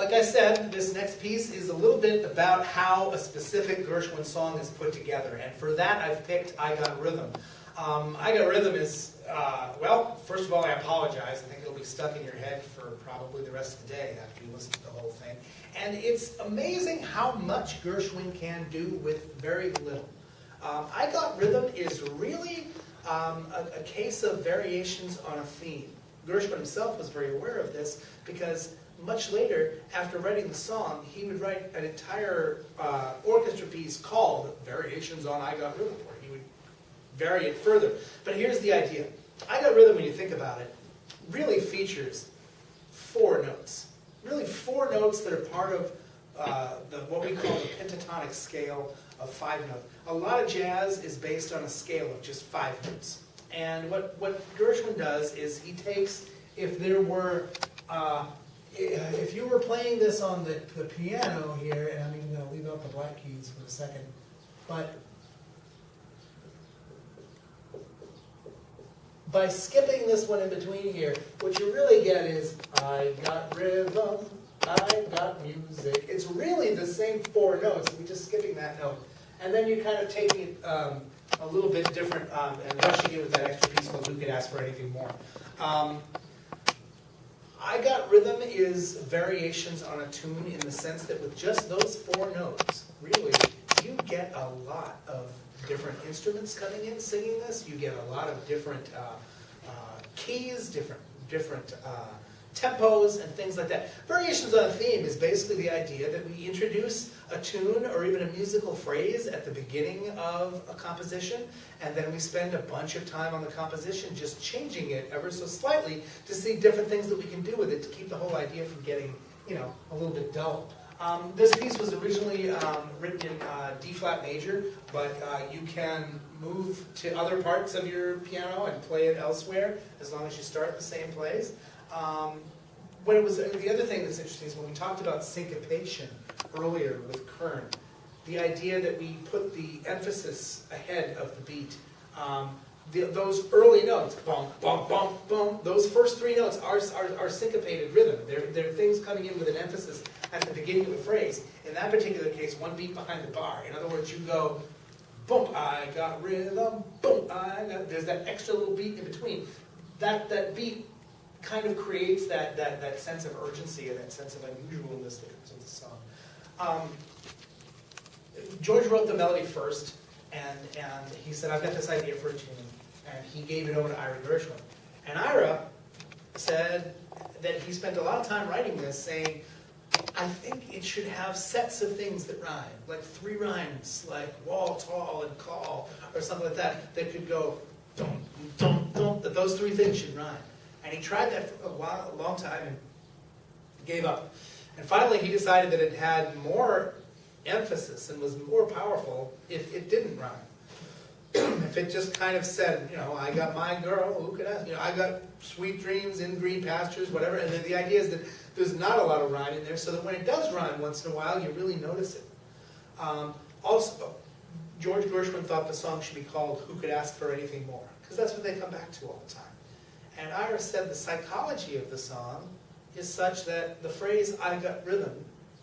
like I said, this next piece is a little bit about how a specific Gershwin song is put together. And for that, I've picked I Got Rhythm. I Got Rhythm is, well, first of all, I apologize. I think it'll be stuck in your head for probably the rest of the day after you listen to the whole thing. And it's amazing how much Gershwin can do with very little. I Got Rhythm is really a case of variations on a theme. Gershwin himself was very aware of this because much later, after writing the song, he would write an entire orchestra piece called Variations on I Got Rhythm, where he would vary it further. But here's the idea. I Got Rhythm, when you think about it, really features 4 notes. Really 4 notes that are part of what we call the pentatonic scale of 5 notes. A lot of jazz is based on a scale of just 5 notes. And what Gershwin does is he takes, if there were, if you were playing this on the piano here, and I'm even going to leave out the black keys for a second, but by skipping this one in between here, what you really get is, I got rhythm, I got music. It's really the same 4 notes, we're just skipping that note. And then you're kind of taking it a little bit different and rushing in with that extra piece called Who Could Ask for Anything More. I Got Rhythm is variations on a tune in the sense that with just those 4 notes, really, you get a lot of different instruments coming in singing this. You get a lot of different keys, different tempos, and things like that. Variations on a theme is basically the idea that we introduce a tune or even a musical phrase at the beginning of a composition, and then we spend a bunch of time on the composition just changing it ever so slightly to see different things that we can do with it to keep the whole idea from getting, a little bit dull. This piece was originally written in D-flat major, but you can move to other parts of your piano and play it elsewhere as long as you start in the same place. The other thing that's interesting is when we talked about syncopation earlier with Kern, the idea that we put the emphasis ahead of the beat. Those early notes, bum, bum, bum, bum, those first 3 notes are syncopated rhythm. They're things coming in with an emphasis at the beginning of the phrase. In that particular case, 1 beat behind the bar. In other words, you go, boom, I got rhythm, boom, there's that extra little beat in between. That beat kind of creates that sense of urgency and that sense of unusualness that comes with the song. George wrote the melody first, and he said, I've got this idea for a tune, and he gave it over to Ira Gershwin. And Ira said that he spent a lot of time writing this, saying, I think it should have sets of things that rhyme, like 3 rhymes, like wall, tall, and call, or something like that, that could go, dum, dum, dum, that those 3 things should rhyme. And he tried that for a long time and gave up. And finally he decided that it had more emphasis and was more powerful if it didn't rhyme. If it just kind of said, I got my girl, who could ask? I got sweet dreams in green pastures, whatever. And then the idea is that there's not a lot of rhyme in there, so that when it does rhyme once in a while, you really notice it. Also, George Gershwin thought the song should be called Who Could Ask for Anything More? Because that's what they come back to all the time. And Ira said the psychology of the song is such that the phrase, I got rhythm,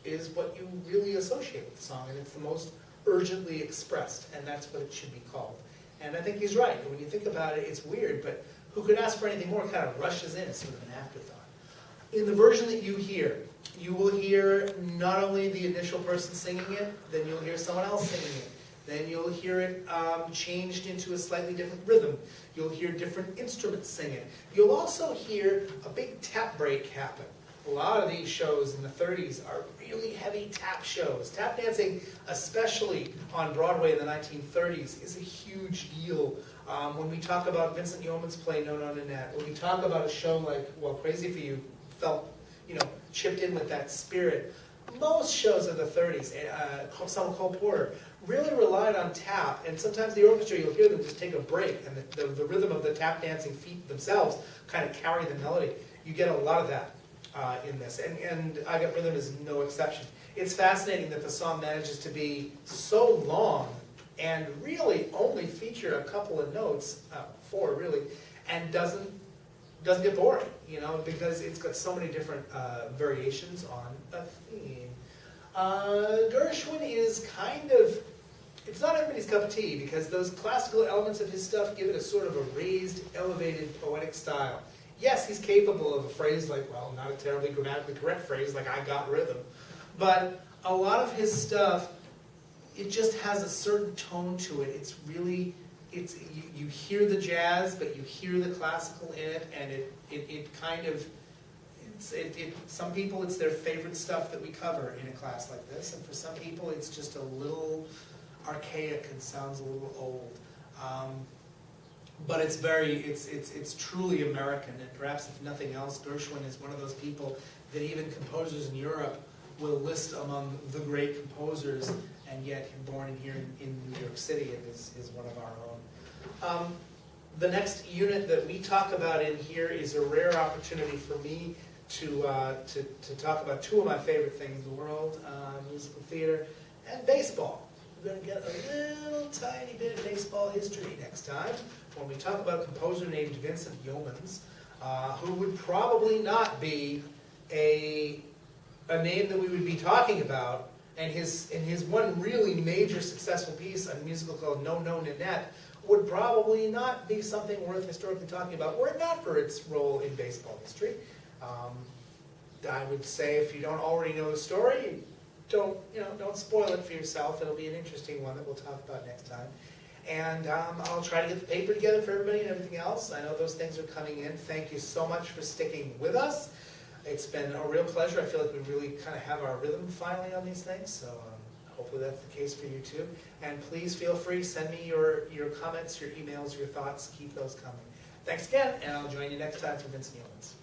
is what you really associate with the song, and it's the most urgently expressed, and that's what it should be called. And I think he's right. When you think about it, it's weird, but Who Could Ask for Anything More kind of rushes in as sort of an afterthought. In the version that you hear, you will hear not only the initial person singing it, then you'll hear someone else singing it. Then you'll hear it changed into a slightly different rhythm. You'll hear different instruments sing it. You'll also hear a big tap break happen. A lot of these shows in the 30s are really heavy tap shows. Tap dancing, especially on Broadway in the 1930s, is a huge deal. When we talk about Vincent Yeoman's play No No Nanette, when we talk about a show like, well, Crazy for You felt, chipped in with that spirit. Most shows of the 30s, some Cole Porter, really relied on tap, and sometimes the orchestra, you'll hear them just take a break, and the rhythm of the tap dancing feet themselves kind of carry the melody. You get a lot of that in this, and I Got Rhythm is no exception. It's fascinating that the song manages to be so long and really only feature a couple of notes, 4 really, and doesn't doesn't get boring, because it's got so many different variations on a theme. Gershwin is kind of, it's not everybody's cup of tea, because those classical elements of his stuff give it a sort of a raised, elevated, poetic style. Yes, he's capable of a phrase like, well, not a terribly grammatically correct phrase like "I got rhythm," but a lot of his stuff, it just has a certain tone to it. It's really, you hear the jazz, but you hear the classical in it, and it kind of, some people it's their favorite stuff that we cover in a class like this, and for some people it's just a little archaic and sounds a little old. But it's truly American, and perhaps if nothing else, Gershwin is one of those people that even composers in Europe will list among the great composers, and yet born here in New York City and is one of our own. The next unit that we talk about in here is a rare opportunity for me to talk about two of my favorite things in the world, musical theater and baseball. We're going to get a little tiny bit of baseball history next time when we talk about a composer named Vincent Youmans, who would probably not be a name that we would be talking about, and his one really major successful piece, a musical called No No Nanette, would probably not be something worth historically talking about, were it not for its role in baseball history. I would say if you don't already know the story, don't spoil it for yourself. It'll be an interesting one that we'll talk about next time. And I'll try to get the paper together for everybody and everything else. I know those things are coming in. Thank you so much for sticking with us. It's been a real pleasure. I feel like we really kind of have our rhythm finally on these things, so hopefully that's the case for you too. And please feel free, send me your comments, your emails, your thoughts. Keep those coming. Thanks again, and I'll join you next time for Vincent Youmans.